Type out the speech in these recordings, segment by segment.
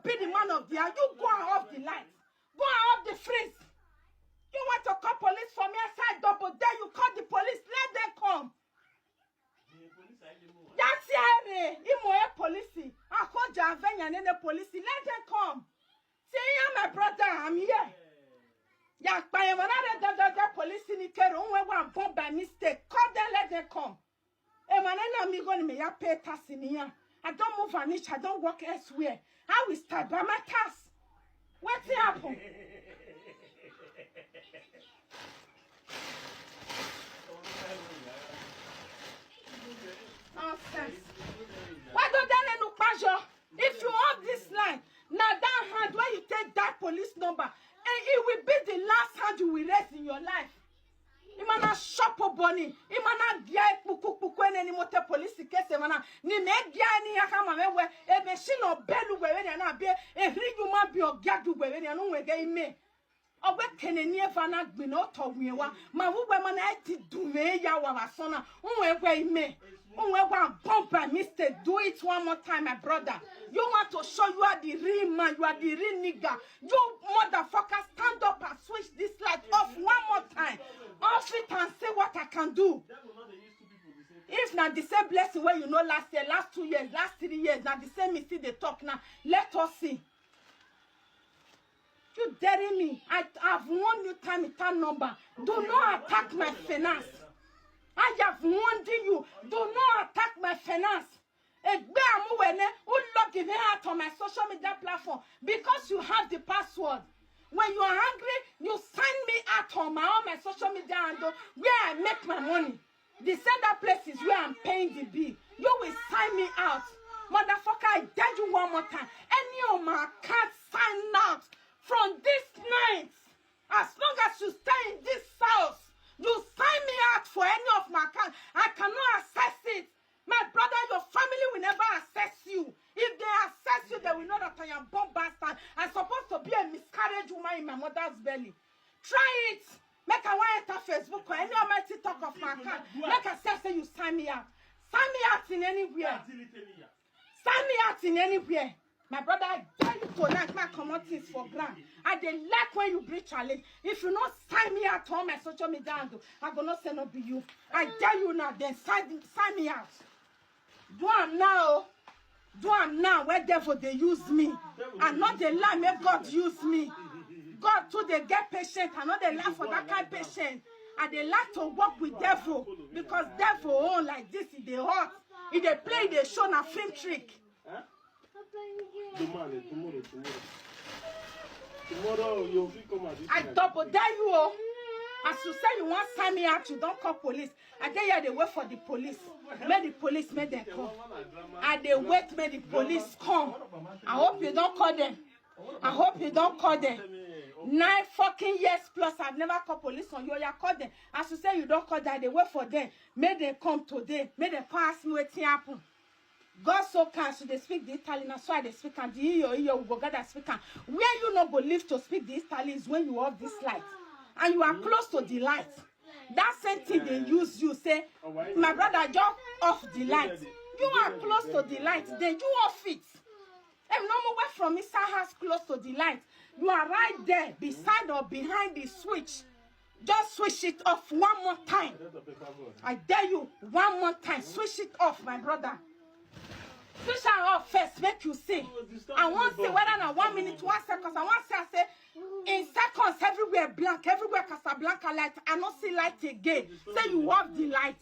be the man of the hour. You go and off the light. Go and off the freeze. You want to call police for me outside double there, you call the police. Let them come. That's here. Police. I call Javenya and the police. Let them come. Say, yeah, my brother, I'm here. Yeah, by another police in the care, one bomb by mistake. Call them, let them come. And when I'm going to me, I pay tax in here. I don't move an inch, I don't work elsewhere. I will start by my task. What's happened? Nonsense. Why don't they look pleasure? If you have this line, now that hand when you take that police number, and it will be the last hand you will raise in your life. Imana shop bunny, imana gia puku any motor police case, imana ni media ni akama mewe, ebe shino belu wewe na be, e rigu mabi o gadu wewe na no wege ime. Owe keneni evana gbino to wewa, ma wuwe mana eti dume ya wawasona, unwe ime. Unwe bump by mistake, do it one more time, my brother. You want to show you are the real man, you are the real nigga. You motherfucker, stand up and switch this light off one more time. Off it and see what I can do. If not the same blessing where you know last year, last 2 years, last 3 years, now the same me see they talk now. Let us see. You daring me. I've warned you time and time number. Do not attack my finance. I have warned you. Do not attack my finance. Who log giving out on my social media platform because you have the password. When you are angry, you send me out on all my social media handle where I make my money. The sender place is where I'm paying the bill. You will sign me out. Motherfucker, I tell you one more time. Any of my accounts sign out from this night. As long as you stay in this house, you sign me out for any of my accounts. I cannot access it. My brother, your family will never access you. If they access you, they will know that I am bomb bastard. I'm supposed to be a miscarriage woman in my mother's belly. Try it. Make a one enter Facebook or any of my TikTok of my account. Make a say you sign me out. Sign me out in anywhere. Sign me out in anywhere. My brother, I dare you tonight, my commodities for grand. I dey like when you bring challenge. If you not sign me out on my social media handle, I'm gonna say not be you. I dare you now, then sign me out. Do am now. Do am now where devil they use me. And not the lie, make God use me. God too they get patient. I know they laugh for that kind of patient. And they like to work with devil. Because devil on like this, if they hot. If they play, they show a film trick. Tomorrow you'll come at this. I double dare you. As you say you want to sign me out, you don't call police. I dare you they wait for the police. Make the police make them come. And they wait, make the police come. I hope you don't call them. I hope you don't call them. 9 fucking years plus, I've never called police on you. You call them. As you say you don't call them, they wait for them. Make them come today. Make them pass me what happen. God so kind, so they speak the Italian, that's why they speak and the EU will go gather speak. Where you not believe to speak the Italian is when you have this light. And you are close to the light. That same thing they use you say, my brother, jump off the light. You are close to the light, then you off it. And no more from inside house close to the light. You are right there, beside or behind the switch. Just switch it off one more time. I dare you, one more time. Switch it off, my brother. Switch it off first, make you see. I want to say whether not 1 minute, 1 second. I want to say in seconds, everywhere blank, everywhere Casablanca light. I don't see light again. Say you off the light.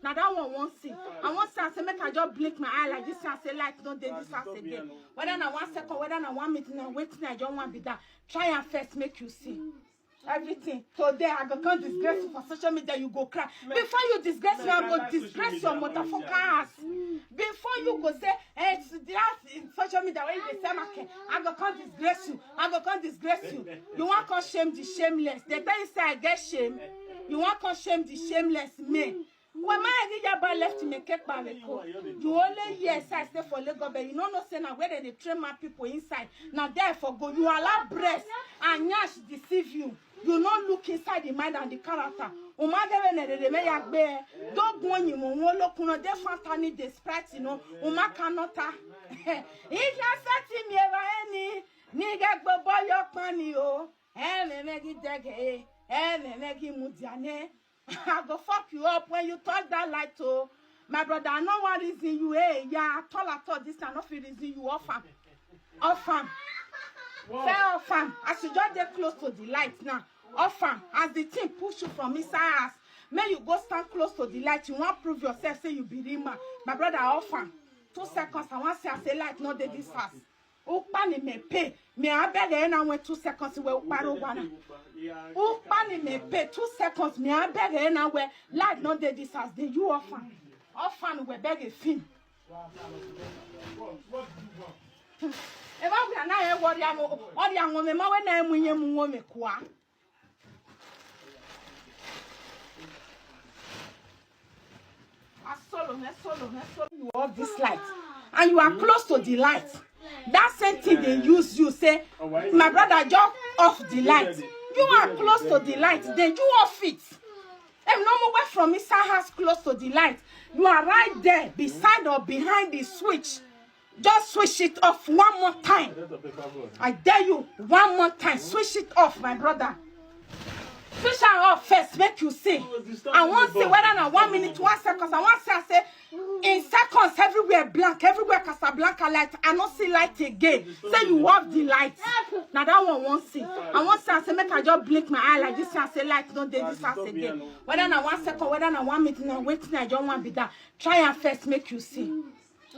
Now that one won't see. I want to say make I just blink my eye like this and say light don't do this house again. Whether not 1 second, whether not 1 minute, now waiting, I don't want to be that. Try and first make you see. Everything. Today I go come disgrace you for social media, you go cry. Before you disgrace me, I go disgrace your motherfucker ass. Before you go say, hey, it's that in social media where you say, I go come disgrace you. I go come disgrace you. You want to shame the shameless. The time you say I get shame, you want to shame the shameless me. When my idea left me cake by the coat, you only hear I stay for Lagos, but you don't know say now where they train my people inside. Now therefore go, you allow breast and yash deceive you. You not look inside the mind and the character. Don't go on you look on the fantani the sprite, you know. Cannot. If you set me any Nigga boy your money oh. Me make it dege. Me make it mudiane. I go fuck you up when you touch that light oh. My brother, I know what reason you yeah, I thought this cannot feel reason you offer. Offer. Say offer. As you just get close to the light now. Offer. As the thing push you from inside house. May you go stand close to the light. You want to prove yourself, say you be Rima. My brother, offer. 2 seconds, I want to say, I say light, not this house. Upani me pay. Me I beg and went 2 seconds away. Upani me pay 2 seconds. Me I beg and I wear light, not this house. Then you offer. Offer we beg a fin. If I not what I am, all young women, my name when you woman qua. You off this light, and you are close to the light. That same thing they use you say, my brother, just off the light. You are close to the light, then you off it. And no more from inside house close to the light. You are right there, beside or behind the switch. Just switch it off one more time. I dare you, one more time. Switch it off, my brother. Switch it off first, make you see. I want to say whether na 1 minute, 1 second. I want to say in seconds, everywhere blank, everywhere Casablanca light. I don't see light again. Say you off the light. Now that one won't see. I want to say make I just blink my eye like this and say light don't do this house again. Whether na 1 second, whether na 1 minute, now waiting, I don't want to be that. Try and first make you see.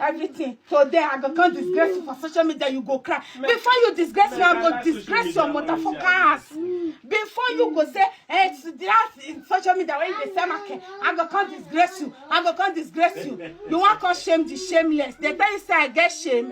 Everything. Today I go come disgrace you for social media, you go cry. Before you disgrace me, I go disgrace your motherfucker ass. Before you go say, hey, it's that in social media where you say market, I go come disgrace you. I go come disgrace you. You want to shame the shameless. They tell you say I get shame.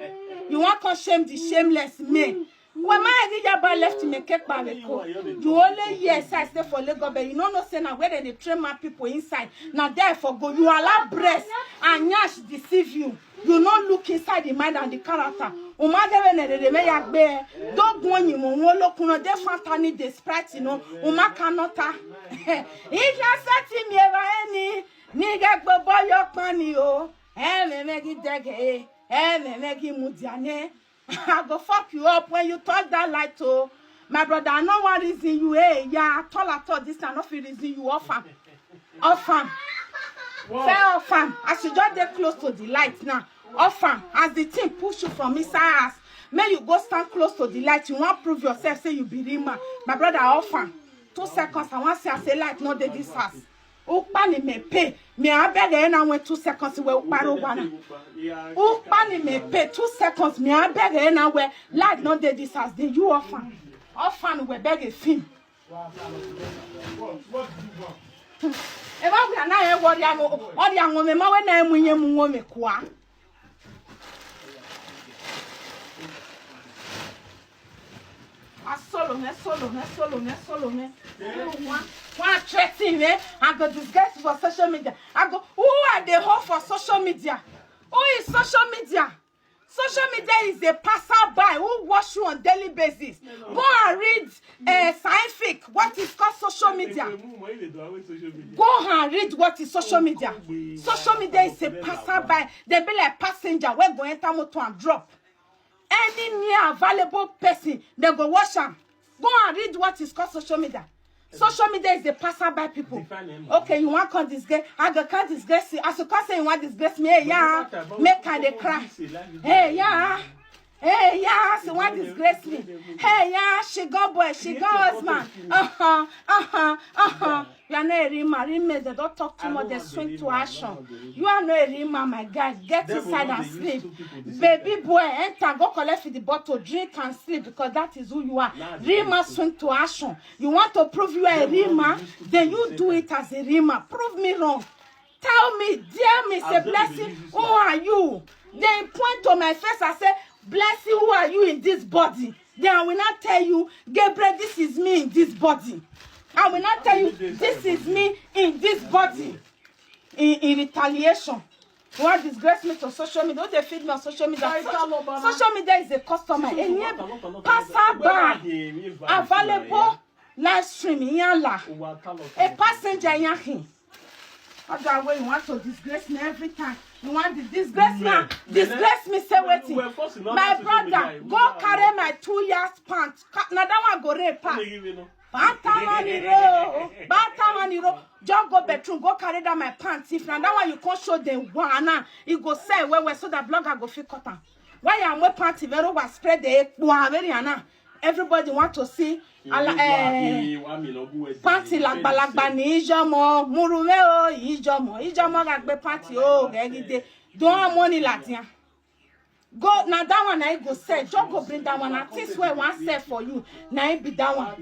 You want to shame the shameless me. When my idea left me cake barbeco, you only yes I stay for Lagos, but you know say now where they train my people inside. Now therefore go, you allow breast and yash deceive you. You not look inside the mind and the character. Don't go you look they fantani the sprite, you know. Uma cannot. If you set me ever any nigga boy your money, oh, me make it dege, me make it mudiane. I go fuck you up when you touch that light, oh. My brother, I know what reason you yeah, I thought this cannot feel reason you offer. Offer. Say offer. As you just get close to the light now. Offer. As the thing push you from inside house. May you go stand close to the light. You want to prove yourself, say you be Rima. My brother, offer. 2 seconds, I want to say, I say light, not this house. Upani me pay. Me I beg and I went 2 seconds away. Upani me pay 2 seconds. Me I beg and I wear light, not this house. Then you offer. Offer we beg a film. If I not what I am, all young women, my name when you woman qua. Solo me. One threatening me. I go disguise for social media. I go, who are the host for social media? Who is social media? Social media is a passerby who watch you on daily basis. Go and read scientific what is called social media. Go and read what is social media. Social media is a passerby. They be like passenger when go enter motor and drop. Any near available person, they go watch them. Go and read what is called social media. Social media is the passerby people. Okay, you want to disgrace? I go can't disgrace you. As you can't say you want to disgrace me, hey, yeah, make her they cry. Hey, yeah. Hey, yeah, she want to disgrace me. Hey, yeah, she go boy, she go husband. You are not a Rima. They don't talk too much, they swing to action. You are not a Rima, my guy. Get inside and sleep. Baby boy, enter, go collect the bottle, drink and sleep because that is who you are. Rima swing to action. You want to prove you are a Rima, then you do it as a Rima. Prove me wrong. Tell me, dear me, say blessing, who are you? Then point to my face and say, blessing, who are you in this body? Then I will not tell you, Gabriel, this is me in this body. I will not tell you, this is me in this body. In retaliation. You want to disgrace me to social media? Don't they feed me on social media? Social media is a customer. And passerby, available live stream, a passenger, other way you want to disgrace me every time. You want to disgrace me? Disgrace me, say waiting. My brother, go carry my 2 years pants. Now that one go rape. Batamani just go bedroom, go carry down my pants. If now that one you can't show them one, it go say where so that blogger go feel cotton. Why am we party very was spread the everybody want to see party like balagba ni ijomo murume o ijomo gagbe party o gegide don't money latin. Go now that one I go say just go bring that one and things where one say for you now it be that one.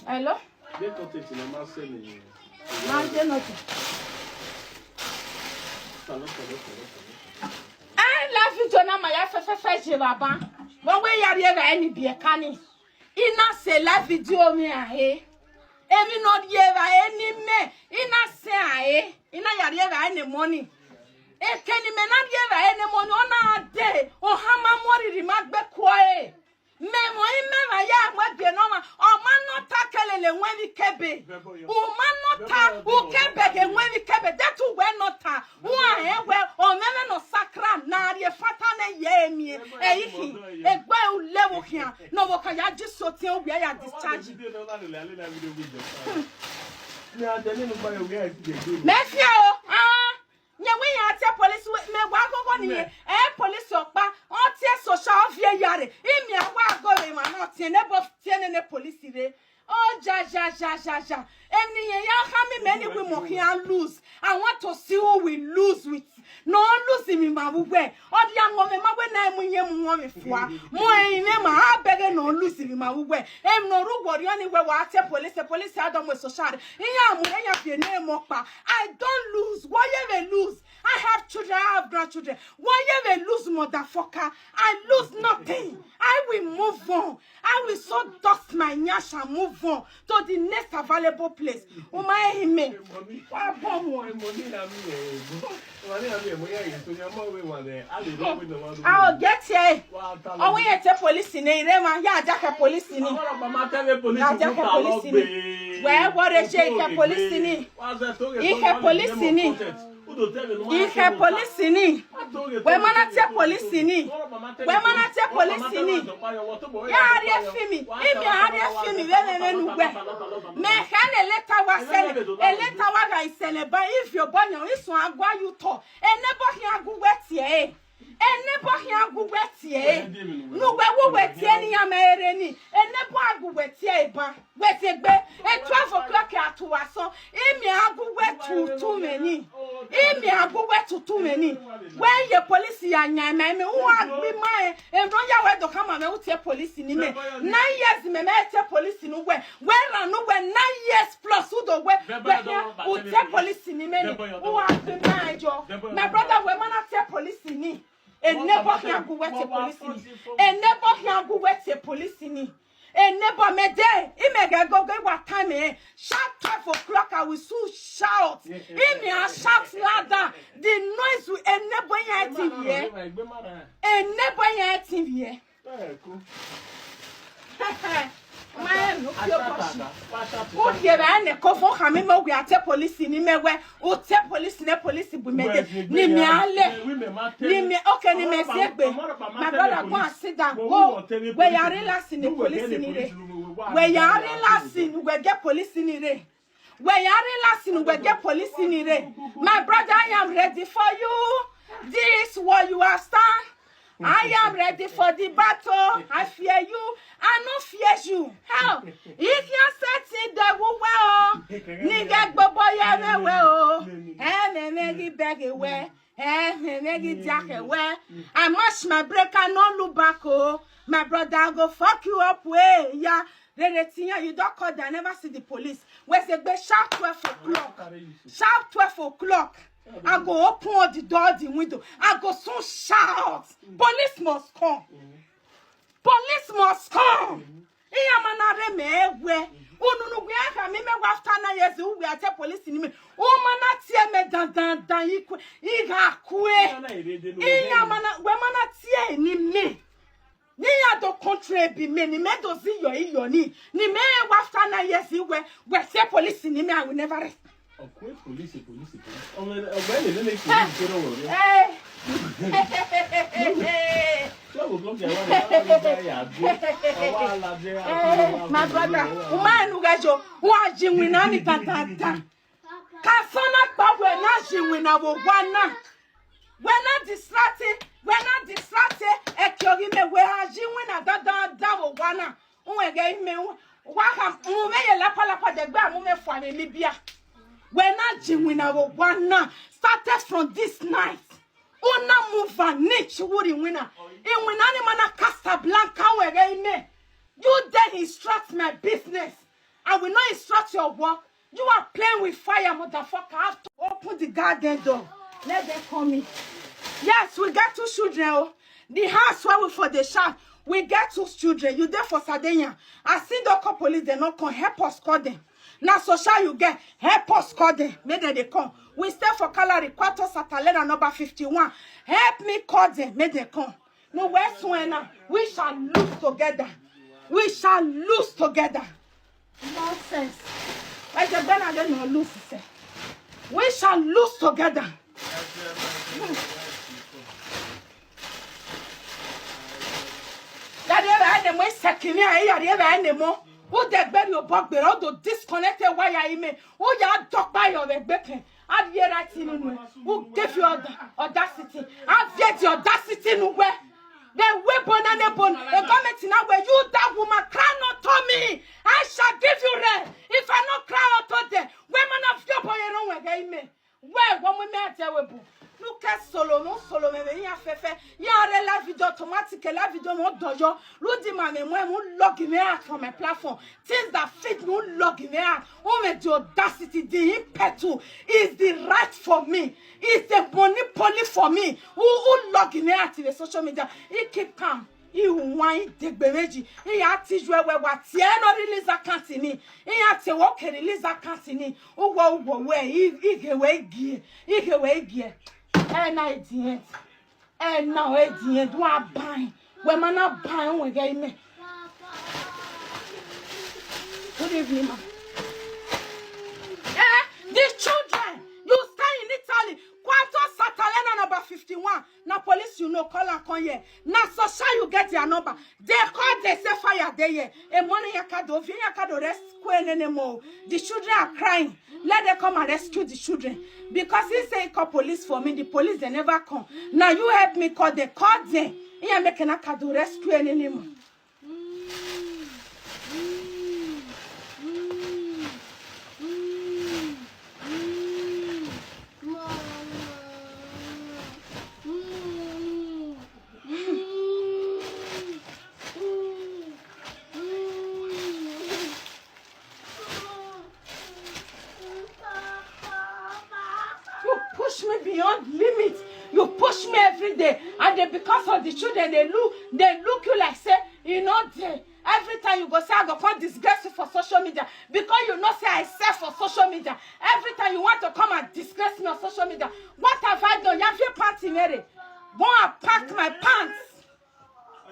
Hello? I love you, Jonah. My FFF, but we are here any beer canny. Ina say la video me ahe. Emi not here any me. Ina say ahe. Ina yari any money. E keni me not here any money on a day. O hama mori remark be quiet. Me mo ime ya we be no ma. O man not takelele when we kebe. O man not ta o kebe ge when we kebe. That who we not ta. O ahe we o meme no sakra na re fatane ye mi. E gbe u lewo hia. No wo kan ya jiso tin o we ya discharge. Mefia o nya we ya te police me wa gogo ni police opa o tie social vie yare imi awa go we ma no tie ne bo tie ne police re oh ja any ya ha me we mo can lose. I want to see who we lose with. No lose me ma we o dia ngo me ma we na mu nye mu ngo me foa mo ene ma ha bege no lose me ma we em no ru wori oni we wa te police adam we social iya mu enya fie na mo pa. I don't lose. Why you lose? I have children, I have grandchildren. Why you lose, motherfucker? I lose nothing. I will move on. I will so dust my nyash and move on to the next available place. Oh my hime. I'll get here. Oh, we have police in it. Yeah, Jack police in it. Where what is she? Police in it. Police in it. If a police in it, when man at a police in it, when man at a police in it, yeah, they feel me. If you are there, feel me, then me can a letter was sent, a letter was I sent, but if your bonnet is one, why you talk, and never hear go wet here. And never hear go wet here. No, where we wet any American, and never go wet here, but wet it be at 12 o'clock at 2 or so. Amy, I go wet too many. Amy, I go wet too many. When your police and your man who are be mine, and run your way to come and out your police in me. 9 years, me met police in where I know when 9 years plus who the way who tell police in me. Who are be my job? My brother, women are tell police in me. And never can go wet a police in me. And never can go wet a police in me. And never me day. He may go what time eh? Shout 12 o'clock. I will soon shout. He may shout louder. The noise will and never yet here. And never yet here. Man, look your push. Who here and call for Hamimo? We are tell police in him where who tell police in the police we made it. Name me okay, name me my brother go and sit down. Go where you are relaxing the police in it. Where you are relaxing, we get police in it. Where you are relaxing, we get police in it. My brother, I am ready for you. This what you are stand. I am ready for the battle. I fear you. I no fear you. How? If you set it, that will well. Nigga, boy, well. And make it back away. And make it jack away. I must my break and no look back. Oh, my brother, I'll go fuck you up. Way, yeah. You don't call. I never see the police. Where's the best? Sharp 12 o'clock. Sharp 12 o'clock. I go open the door, the window. I go so shout. Police must come. Police must come. Iyamanare mewe. Unu we aka me after 9 years we are tell police in me. O mana tie me dan ikwe. Iga kwe. Iyamana we mana tie ni be me, ni me do see your ni me after 9 years you we say police ni me I will never rest. Police. Oh man, when they make police my brother, woman ugajo, watching we nani tata. Kasona pa we na jinwi na wo wana. We're not distracted. Ekyogi me we jinwi na da wo wana. Unwe ge me waka mume ye lapa de gba mume fo ame libia. We're not jinwi na wo wana. Started from this night. Una move and niche wuri winner. In winani mana Casablanca we ge me. You then instruct my business. I will not instruct your work. You are playing with fire, motherfucker. I have to open the garden door. Let them come in. Yes, we get 2 children. Oh. The house where we for the shop, we get 2 children. You there for Sardinia. I see the police, they not come. Help us call them. Now social you get. Help us call them. Make them they come. We stay for Calary, Quarto Satalena number 51. Help me call them. Make them come. No, where's Suena? We shall lose together. We shall lose together. Nonsense. Like the banner, they don't lose. We shall lose together. That ever second year, ever who the bed your bug be all the disconnected wire I mean. Who ya dog by your baby? I've yet right in who gave you audacity. I've yet your audacity nowhere. The weapon and the bone, the government now where you that woman cry not to me. I shall give you rest. If I not cry out to them, women of your boy don't wear me. Where one woman tell we look at solo me ya fefe ya re la video automatique la video mo dojo Rudy ma me mo log me out from my platform things that fit no log me out oh the audacity the impetus is the right for me is the monopoly for me who log me out in the social media he keep calm he wine de bemeji he ati jwe we wa tie no release account ni he ati wo ke release account ni wo we he we gie and I didn't. And now I didn't. Do I buy? When man not buying, we get me. Good evening, ma. These children, you stay in Italy. Quarto Satalena number 51. Now police, you know, call and come here. Now social, you get their number. They call, they say fire there. A money yakado, yakado rescue anymore. The children are crying. Let them come and rescue the children. Because he say call police for me, the police they never come. Now you help me call them. He ain't making a cado rescue anymore. Beyond limits, you push me every day, and then because of the children, they look you like say, you know, every time you go say I go come disgrace you for social media because you know say I sell for social media. Every time you want to come and disgrace me on social media, what have I done? You have your pants in there. Go and pack my pants.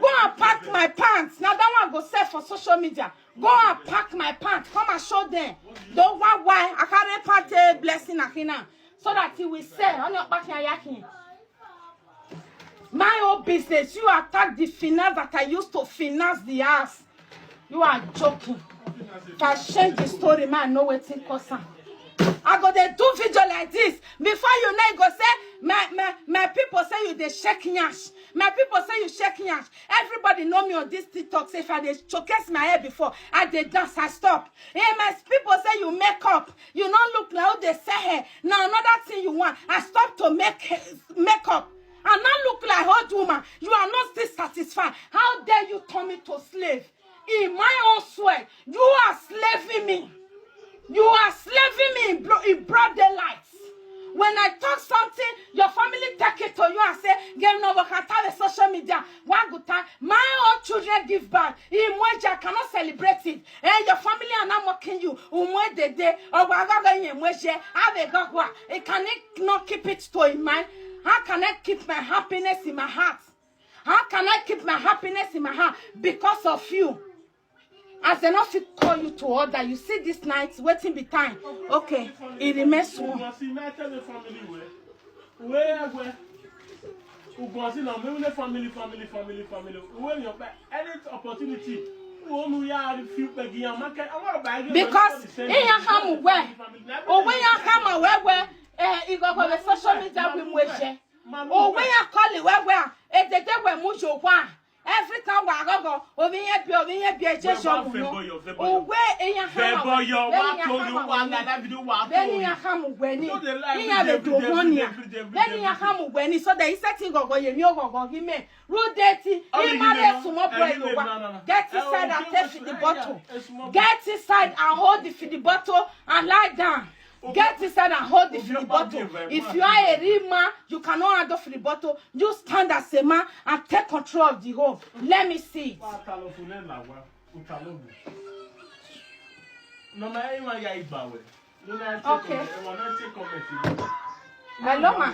Go and pack my pants. Now that one go sell for social media. Go and pack my pants. Come and show them. Don't want why I can't party blessing Akina. So that he will say, on your back, my own business, you attack the finance that I used to finance the house. You are joking. I change the story, man, know what it costs. I go there do video like this. Before you know, you go say, my people say you they shake yash. My people say you shake yash. Everybody know me on this TikTok. Say if I they showcase my hair before, I they dance, I stop. Hey, my people say you make up. You don't look like how they say hair. Now another thing you want, I stop to make up. And not look like old woman. You are not still satisfied. How dare you turn me to slave? In my own sweat, you are slaving me. You are slaving me in broad daylight. When I talk something, your family take it to you and say, "Get no work at social media." One good time, my own children give back. In which I cannot celebrate it. And your family are not mocking you. The day or I cannot keep it to in mind. How can I keep my happiness in my heart? How can I keep my happiness in my heart because of you? As they not fit call you to order, you see this night waiting be time. Okay, it remains one. Where? Family. Any opportunity. Because in your hand where, or when you come where, you go for the social media with Moshe. Or when you call it where, if the day when Moshe one. Every time we go over here be just your oh where in your hand then you come when you have a do one year then you come when so the setting go you go give me root dirty in my small boy get inside and take the bottle get inside and hold the bottle and lie down. Get inside and hold the bottle. If you are a real man, you cannot handle the bottle. You stand as a man and take control of the home. Let me see it. Okay. Hello, ma.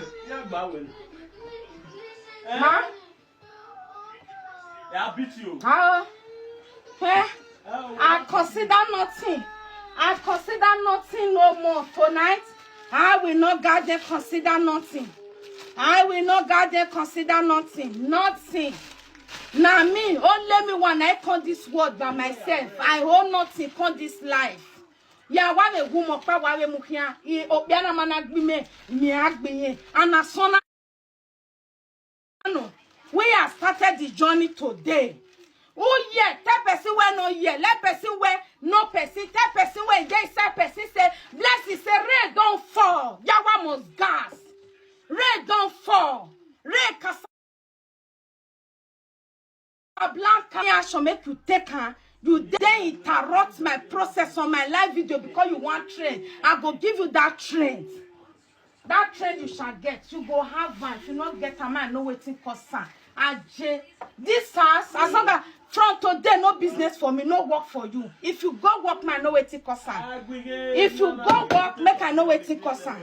Ma? I consider nothing. I consider nothing no more tonight. I will not goddamn consider nothing. I will not goddamn consider nothing. Nothing. Now me, only me when I come this world by myself. I hold nothing on this life. Yeah, why the woman why we mukia? Obiana managme me agbe and a son. We have started the journey today. Oh yeah, tell person where no yeah, let person where no person, tell person where they say person say, blessing say rain don't fall. Yawa must gas. Rain don't fall. Rain Casablanca shall make you take her. You then interrupt my process on my live video because you want trend. I go give you that trend. That trend you shall get. You go have one. If you not get a man, no waiting concern. This house, as long as from today, no business for me, no work for you. If you go work, my no waiting concern. If you go work, make I no waiting concern.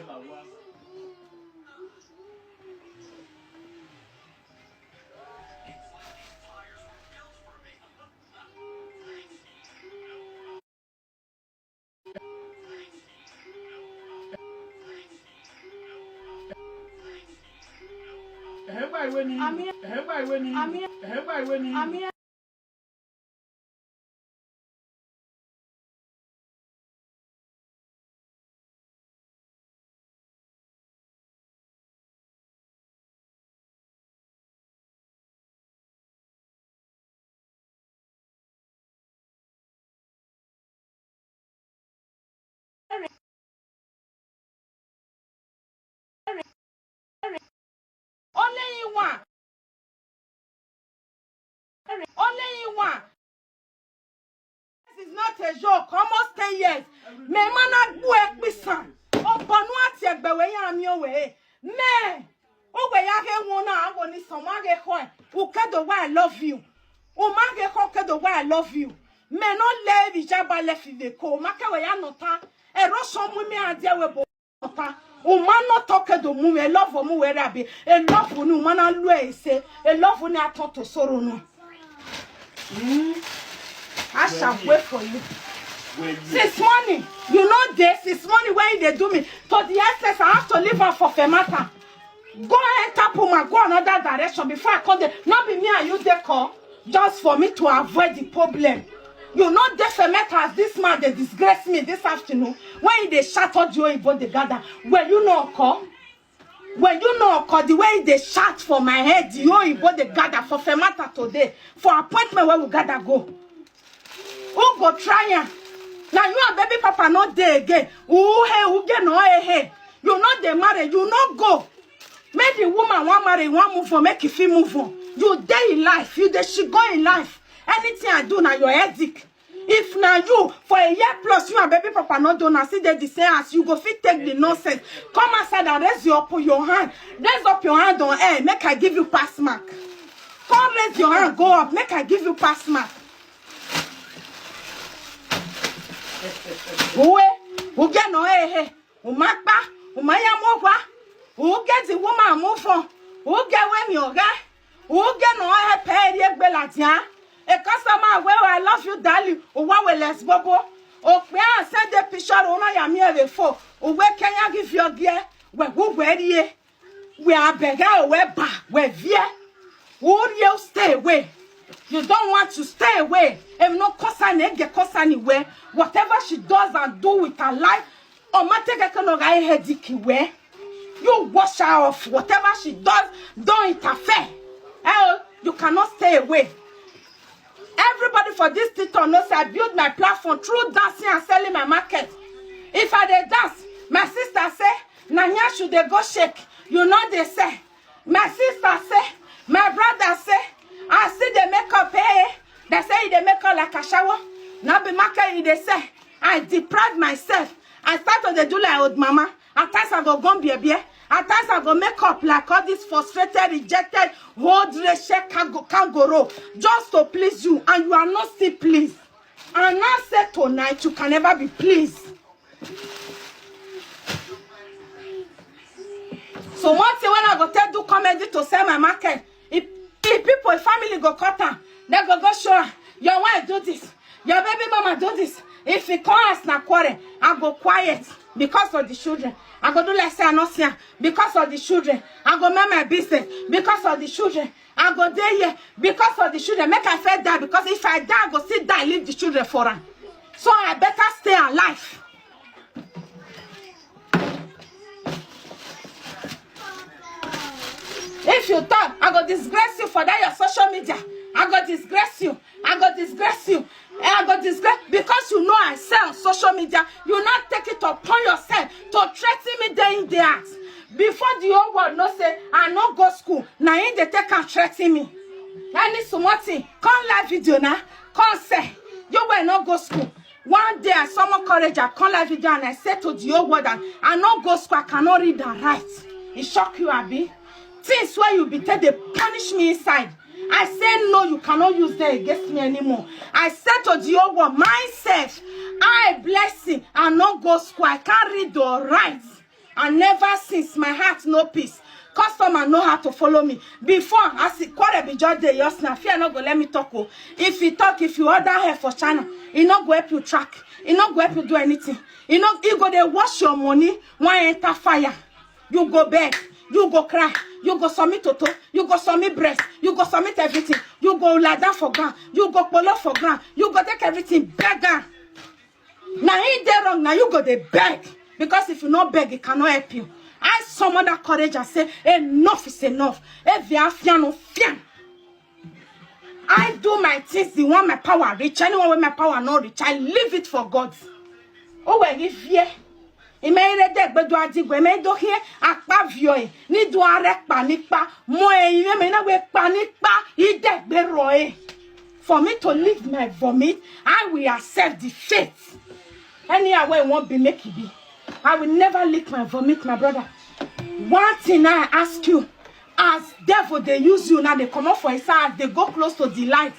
Only you want. Only you want. This is not a joke. Almost 10 years. Me mana buek bisan. Oponu ati egbewe ya mi owe. Me. Owe ya ke wona ago ni so ma ge ko. Ukedo why I love you. O ma ge ko kedo why I love you. Me no le ijaba le fi de ko. Ma ke we ya nota. E ro so mu mi ade we bo nota. O man not talk to mu e love mu we rabi. E love nu mana lu e se. E love ni aton to soro nu. I shall wait for you. Since morning, you know this. Since morning when they do me to the excess, I have to leave her for Femata. Go and tap Puma, go another direction before I come there. Not be me and you they call just for me to avoid the problem. You know this Femata as this man they disgrace me this afternoon when they shattered you about the gather. When you know call. When you know the way they shout for my head, you about the gather for Femata today for appointment where we gather go. Who go try ya? Now you and baby papa not there again. Who get no hey. You not they marry, you not go. Make the woman one marry, one move on, make if he move on. You day in life, you dey she go in life. Anything I do now your headache. If now you for a year plus you and baby papa not do now see they the same as you go fit take the nonsense. Come outside and raise your hand. Raise up your hand on air. Make I give you pass mark. Come raise your hand, go up. Make I give you pass mark. Who get no hey, who makba, who maya mogwa, who get the woman move on, who get when your guy, Who get no I pay the belatia? A customer where I love you, darling, or what will less bobo? Or where I send the picture on I am here before, or where can you give your gear? Where who ready? We are beggar, where back, where via. Would you stay away? You don't want to stay away. If no concern, get concern anywhere. Whatever she does and do with her life, or matter no guy headache where you wash her off. Whatever she does, don't interfere. You cannot stay away. Everybody for this TikTok knows I build my platform through dancing and selling my market. If I dey dance, my sister say, Nanya should they go shake. You know they say. My sister say, my brother say, I see the makeup, they say they make up like a shower. Now be market, they say, I deprive myself. I start to do like old mama. At times I go be a beer. At times I go make up like all this frustrated, rejected, hold shake kangaroo just to please you, and you are not still pleased. And now say tonight you can never be pleased. So one thing when I go tell do comedy to sell my market, if people, if family go cut her, they go show her, your wife do this, your baby mama do this. If he call us na quarrel, I go quiet because of the children. I go do like say I not see her because of the children. I go make my business because of the children. I go there here because of the children. Make I fair die, because if I die, I go sit down and leave the children for her. So I better stay alive. If you talk, I go disgrace you for that your social media. I go disgrace you. I go disgrace you. I go disgrace because you know I sell on social media. You not take it upon yourself to threaten me day in day out. Before the whole world no say I no go school. Now in they take and threaten me. I need something. Come live video now. Come say you will not go school. One day I summon courage. I come live video and I say to the whole world that I not go school. I cannot read and write. It shock you, Abi? Things where you be tell they punish me inside. I say no, you cannot use that against me anymore. I said to the whole world, myself, I blessing, I not go school. I can't read or write. And never since my heart no peace. Customer know how to follow me. Before, I see quarter be just there, yes, now fear not go let me talk. Oh. If you talk, if you order here for China, it not go help you track. It not go help you do anything. It go they wash your money, one enter fire. You go beg. You go cry, you go submit toto, you go submit breast, you go submit everything, you go lie down for ground, you go polo for ground, you go take everything beggar. Now ain't there wrong, now you go they beg. Because if you not beg, it cannot help you. I summon that courage and say, enough is enough. I do my things, the one my power reach, anyone with my power not reach, I leave it for God. Oh, well, if yeah. Imere deg bedo adigwe me do here apa vio e ni do are pa nipa mo e me na we pa nipa I deg be roe. For me to leave my vomit, I will accept the fate. Any way won't be make it be. I will never lick my vomit, my brother. One thing I ask you, as devil they use you now, they come up for his side, they go close to the light.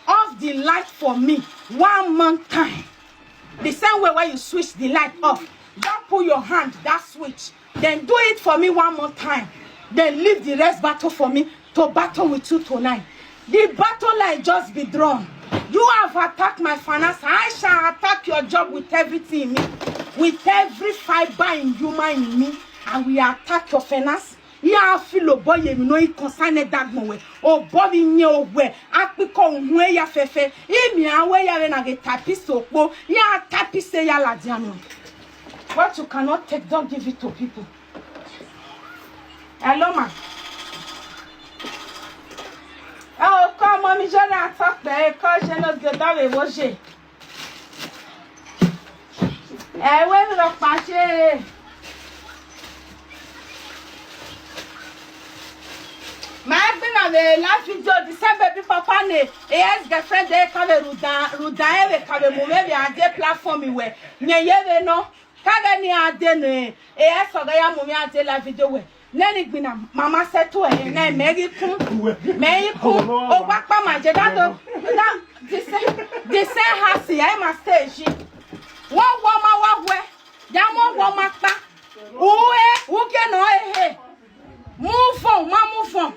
Off the light for me 1 month time. The same way when you switch the light off. Don't put your hand, that switch. Then do it for me 1 more time. Then leave the rest battle for me to battle with you tonight. The battle light just be drawn. You have attacked my finance. I shall attack your job with everything in me. With every fiber in human in me. And we attack your finance. Ya feel boy you know it concerned that way. Oh body new way. Akpiko unwe ya fefe. Imi awe ya na get tapiso po. Ya tapise ya la diano. What you cannot take, don't give it to people. Hello, ma. Oh, come on, je n'ai attaque there. Quand je ne sais pas où j'ai. Ouais, le papier. Mais bien, la vidéo de ce bébé papa ne et ex-girlfriend de quand Ruda et quand le moment vient des plateformes ouais. Mais y avait non. Quand ni a donné et est ce gars moment a la vidéo. Neni gbina mama seto e na meri kun o wa pa ma je da do the say has e ma stage won wo ma wa we ja mo wo ma pa o ke no move on.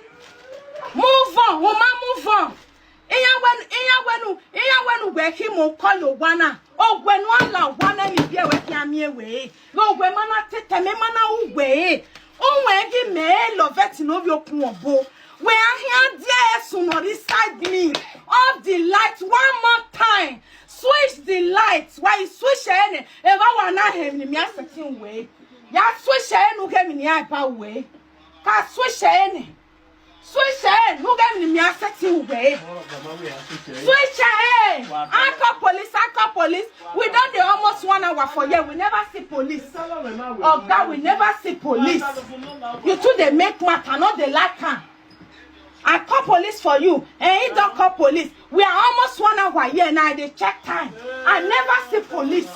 Move on, woman, move on. Iya when we him on call you wana. Oh, when one la wana ni be we can me way. No, we mana tete me mana way. Oh, when give me love it no your kumbo. We are here, dear, so not beside me. Off the light one more time. Switch the lights. Why you switch any? If I want to have me a certain way. Ya switch any, no get me a way. Can switch any. Switch any, no get me a certain way. Switch any. I call police. We done the almost 1 hour for you. We never see police. Oh God, we never see police. You two they make matter, not the lack. I call police for you, and he don't call police. We are almost 1 hour here now. They check time. I never see police.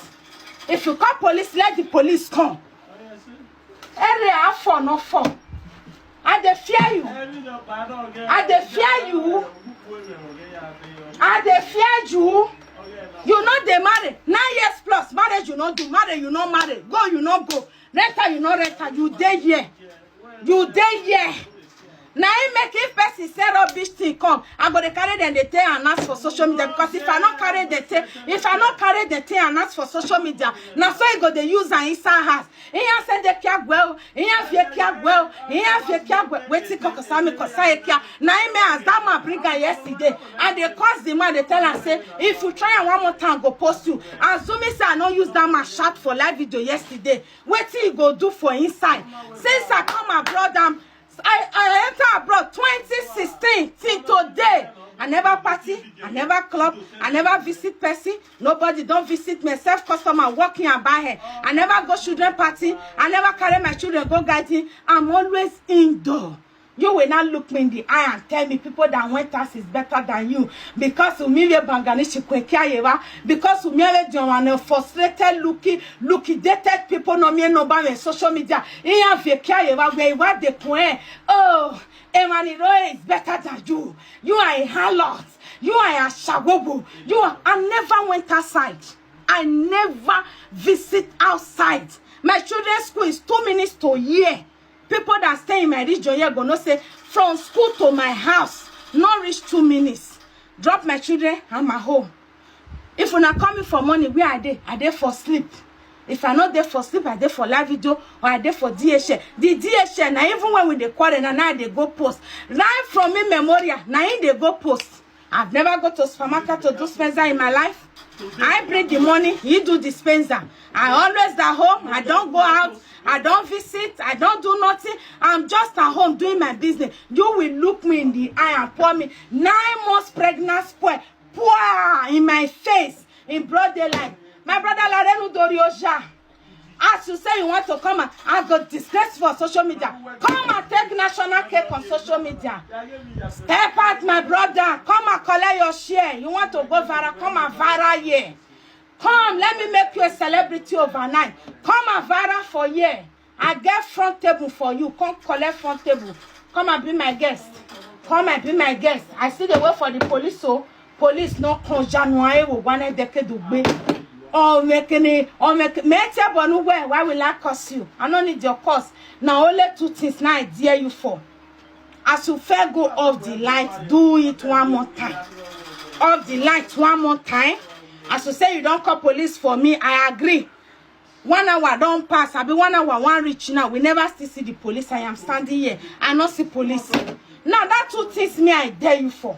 If you call police, let the police come. Every hour no phone. I dey fear you. I dey fear you. I dey fear you. You know they marry 9 years plus. Marriage you not do. Marry you not marry. Go you not go. Renter you not renter. You dey here. You dey here. Now I make if person say rubbish thing come, I'm gonna carry them the thing and ask for social media because if I not carry the thing, and ask for social media, now so I go the use and inside house. He has said the care well, he has your care well, he has your care well. Wait till Kokosami Kosai care. Now I as that man bring her yesterday and they cause the man they tell her say if you try and one more time go post you. Assuming say I don't use that man shot for live video yesterday. Wait till you go do for inside. Since I come abroad I entered abroad 2016 till today. I never party, I never club, I never visit person. Nobody don't visit me. Self-customer walking and buy her. I never go children party. I never carry my children go guiding. I'm always indoor. You will not look me in the eye and tell me people that went us is better than you. Because umiwe banganishi kwekiayewa. Because umiwe diwane frustrated looking dated people no me no ba social media. Iya vekiayewa where what the point. Oh, Emaniro is better than you. You are a harlot. You are a shagobu. I never went outside. I never visit outside. My children's school is 2 minutes to a year. People that stay in my region here gonna say from school to my house, not reach 2 minutes. Drop my children, I'm at home. If we're not coming for money, where are they? Are they for sleep? If I'm not there for sleep, are they for live video or are they for DHL? The DHL, now even when we the quarter, now they go post. Right from me memorial, now they go post. I've never go to supermarket to do dispenser in my life. I bring the money, you do dispenser. I always at home, I don't go out. I don't visit. I don't do nothing. I'm just at home doing my business. You will look me in the eye and pour me 9 months pregnant spoil. Pour in my face in broad daylight. My brother Larenu Dorioja. As you say you want to come and go disgrace for social media. Come and take national cake on social media. Step out, my brother. Come and collect your share. You want to go viral? Come and viral here. Come, let me make you a celebrity overnight. Come and viral for year. I get front table for you. Come collect front table. Come and be my guest. Come and be my guest. I see the way for the police. So police no come January will one decade to be. Or making it. Why will I curse you? I don't need your curse. Now only 2 things now I dare you for. As you fair go off the light, do it one more time. Off the light one more time. As you say you don't call police for me, I agree. 1 hour don't pass. I be 1 hour, one reach now. We never still see the police. I am standing here. I not see police. Now that 2 things me I dare you for.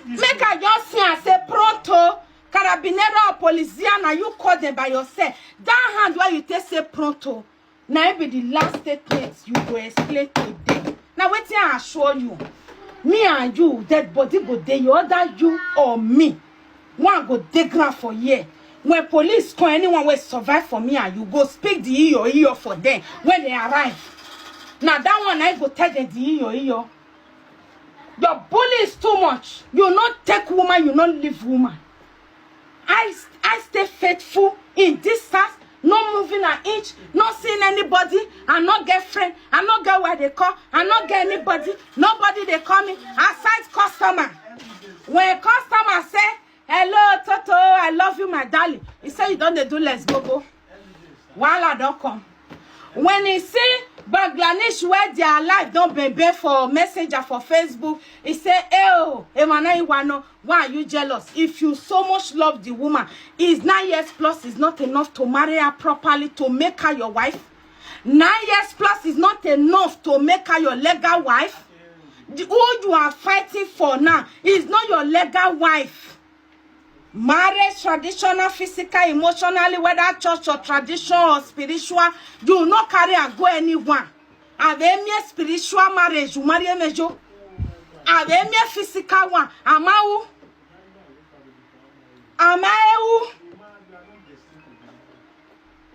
Make I just see and say pronto, carabinero or policiana, you call them by yourself. That hand where you take say pronto. Now it be the last statement you go explain today. Now wait till I assure you. Me and you, dead body go there. You other you or me. One go dig ground for year. When police call anyone will survive for me and you go speak the EO for them when they arrive. Now that one I go tell them the EO. Your bully is too much. You not take woman, you not leave woman. I stay faithful in this house, not moving an inch, not seeing anybody, and not get friend, and not get where they call, and not get anybody, nobody they call me, aside customer. When customer say, hello, Toto, I love you, my darling. He say, you don't do let's go. While I don't come. When he see Bangladesh where their life don't be for messenger for Facebook. He say, oh, Emana, why are you jealous? If you so much love the woman, is 9 years plus is not enough to marry her properly, to make her your wife. 9 years plus is not enough to make her your legal wife. The who you are fighting for now is not your legal wife. Marriage, traditional, physical, emotionally, whether church or tradition or spiritual, you will not carry and go anyone. Have a spiritual marriage, you marry a major. Have a physical one. Amau.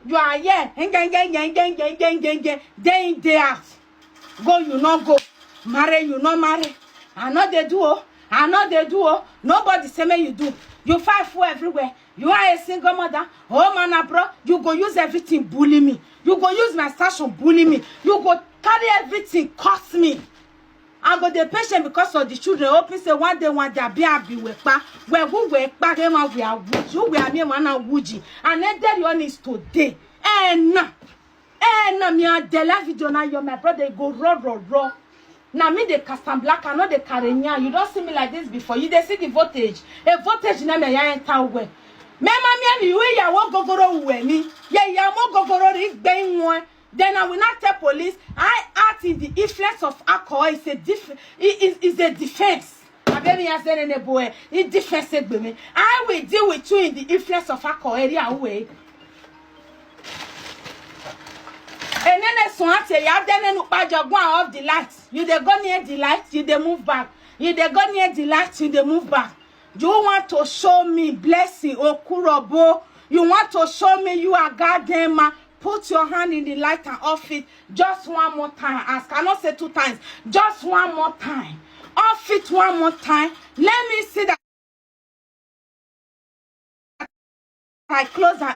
You are here. Day in, day out. Go, you not go. Marry, you not marry. I know they do. I know they do. Nobody say me you do. You fight for everywhere. You are a single mother. Oh man, bro. You go use everything, bully me. You go use my station, bully me. You go carry everything, cost me. I go the patient because of the children. Open say one day be with pa. Where we work back them we are wood. You we are me man woody. And then that one is today. And me a de la video na you my brother go raw. Now me the custom black and not the Carenya. You don't see me like this before. You they see the voltage. A voltage na me ya enter way. Mema me we ya wo gogoro we me. Ya mo gogoro ri gbe won. Then I will not tell police. I act in the influence of alcohol. It's a a defense. I defense. I will deal with you in the influence of alcohol area way. And then as soon as you have done off the lights, you they go near the lights, you they move back. You they go near the lights, you they move back. You want to show me blessing, Okurobo? You want to show me you are goddamn man? Put your hand in the light and off it just one more time. I cannot say 2 times. Just one more time. Off it one more time. Let me see that I close that.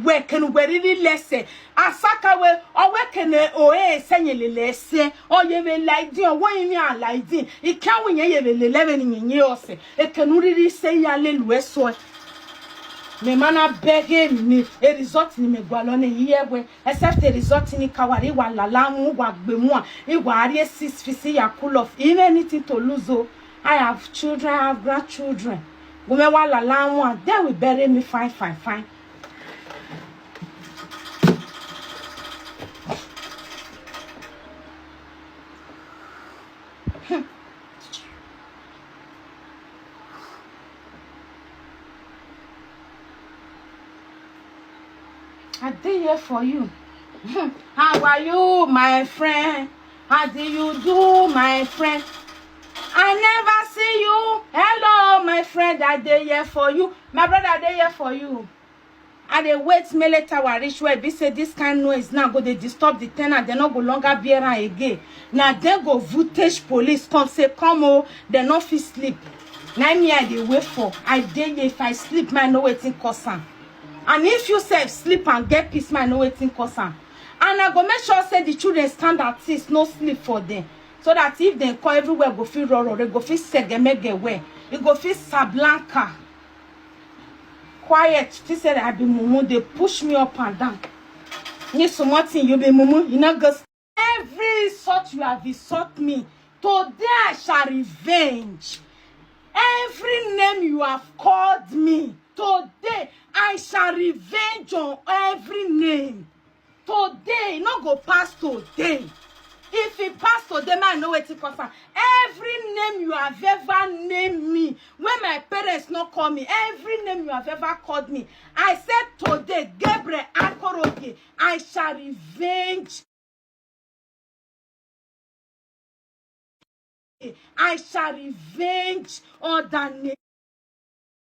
Work and we really less. Asaka we or work and saying less or you will like the or one me like the it can't win ye 11 in years. It can really say ya little west so me mana begging me a resort in me gualone here when except a resort in Kawari wa lalamu wa bemua it was 6 feet ya cool of even anything to lose. I have children, I have grandchildren. Women wa lalamu they will bury me fine. I did here for you. How are you, my friend? How do you do, my friend? I never see you. Hello, my friend. I did here for you. My brother, I did here for you. I dey wait me later we reach where be say this kind noise now go they disturb the tenant. They not go longer be around again. Now then go voltage police come say come oh they not fit sleep. Now me I dey wait for. I dey if I sleep, man no waiting cause am. And if you say sleep and get peace, man no waiting cause am. And I go make sure say the children stand at least no sleep for them. So that if they call everywhere go feel roro, they go feel segemege way. It go feel sablanca. Quiet. She said I be mumu. They push me up and down. You so much you be mumu. You know go. Every insult you have insult me. Today I shall revenge. Every name you have called me. Today I shall revenge on every name. Today, not go past today. If he pass to them, I know what it costs. Every name you have ever named me, when my parents not call me, every name you have ever called me, I said today, Gabriel Akoroge, I shall revenge. I shall revenge all that name.